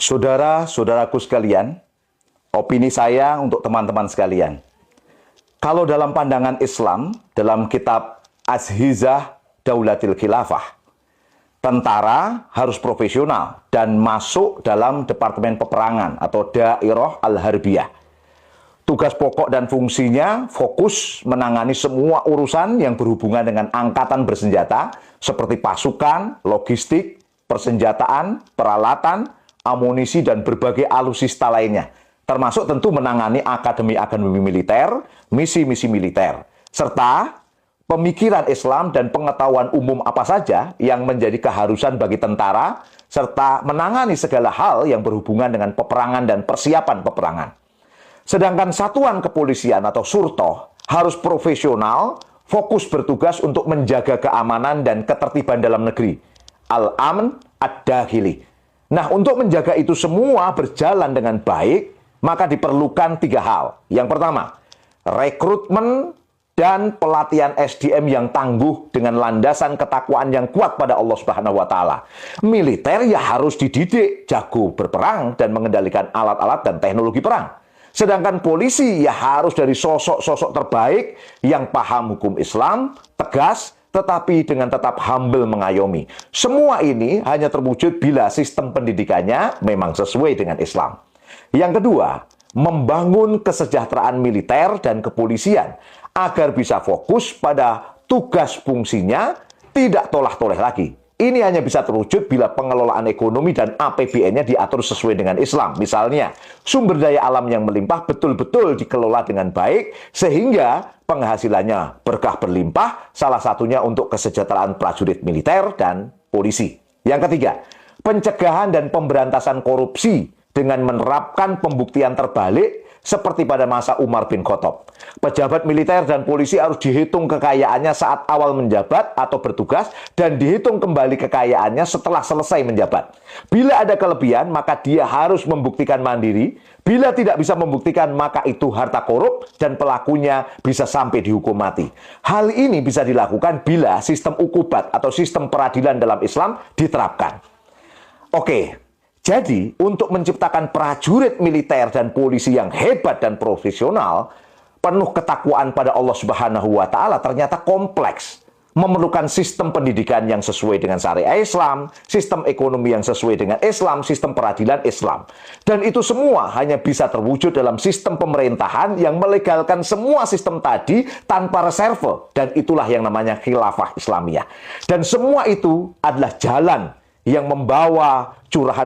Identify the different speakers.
Speaker 1: Saudara-saudaraku sekalian, opini saya untuk teman-teman sekalian. Kalau dalam pandangan Islam, dalam kitab Azhizah Daulatil Khilafah, tentara harus profesional dan masuk dalam departemen peperangan atau Dairah Al-Harbiyah. Tugas pokok dan fungsinya fokus menangani semua urusan yang berhubungan dengan angkatan bersenjata seperti pasukan, logistik, persenjataan, peralatan, amunisi, dan berbagai alutsista lainnya. Termasuk tentu menangani akademi-akademi militer, misi-misi militer, serta pemikiran Islam dan pengetahuan umum apa saja yang menjadi keharusan bagi tentara, serta menangani segala hal yang berhubungan dengan peperangan dan persiapan peperangan. Sedangkan satuan kepolisian atau surtoh harus profesional, fokus bertugas untuk menjaga keamanan dan ketertiban dalam negeri. Al-Amn Ad-Dakhili. Nah, untuk menjaga itu semua berjalan dengan baik, maka diperlukan 3 hal. Yang pertama, rekrutmen dan pelatihan SDM yang tangguh dengan landasan ketakwaan yang kuat pada Allah Subhanahu wa taala. Militer ya harus dididik, jago berperang dan mengendalikan alat-alat dan teknologi perang. Sedangkan polisi ya harus dari sosok-sosok terbaik yang paham hukum Islam, tegas, tetapi dengan tetap humble mengayomi. Semua ini hanya terwujud bila sistem pendidikannya memang sesuai dengan Islam. Yang kedua, membangun kesejahteraan militer dan kepolisian agar bisa fokus pada tugas fungsinya, tidak tolah-toleh lagi. Ini hanya bisa terwujud bila pengelolaan ekonomi dan APBN-nya diatur sesuai dengan Islam. Misalnya, sumber daya alam yang melimpah betul-betul dikelola dengan baik, sehingga penghasilannya berkah berlimpah, salah satunya untuk kesejahteraan prajurit militer dan polisi. Yang ketiga, pencegahan dan pemberantasan korupsi dengan menerapkan pembuktian terbalik seperti pada masa Umar bin Khattab. Pejabat militer dan polisi harus dihitung kekayaannya saat awal menjabat atau bertugas dan dihitung kembali kekayaannya setelah selesai menjabat. Bila ada kelebihan, maka dia harus membuktikan mandiri. Bila tidak bisa membuktikan, maka itu harta korup dan pelakunya bisa sampai dihukum mati. Hal ini bisa dilakukan bila sistem ukubat atau sistem peradilan dalam Islam diterapkan. Oke. Jadi, untuk menciptakan prajurit militer dan polisi yang hebat dan profesional, penuh ketakwaan pada Allah Subhanahu wa taala ternyata kompleks. Memerlukan sistem pendidikan yang sesuai dengan syariat Islam, sistem ekonomi yang sesuai dengan Islam, sistem peradilan Islam. Dan itu semua hanya bisa terwujud dalam sistem pemerintahan yang melegalkan semua sistem tadi tanpa reserve. Dan itulah yang namanya khilafah Islamiyah. Dan semua itu adalah jalan yang membawa curahan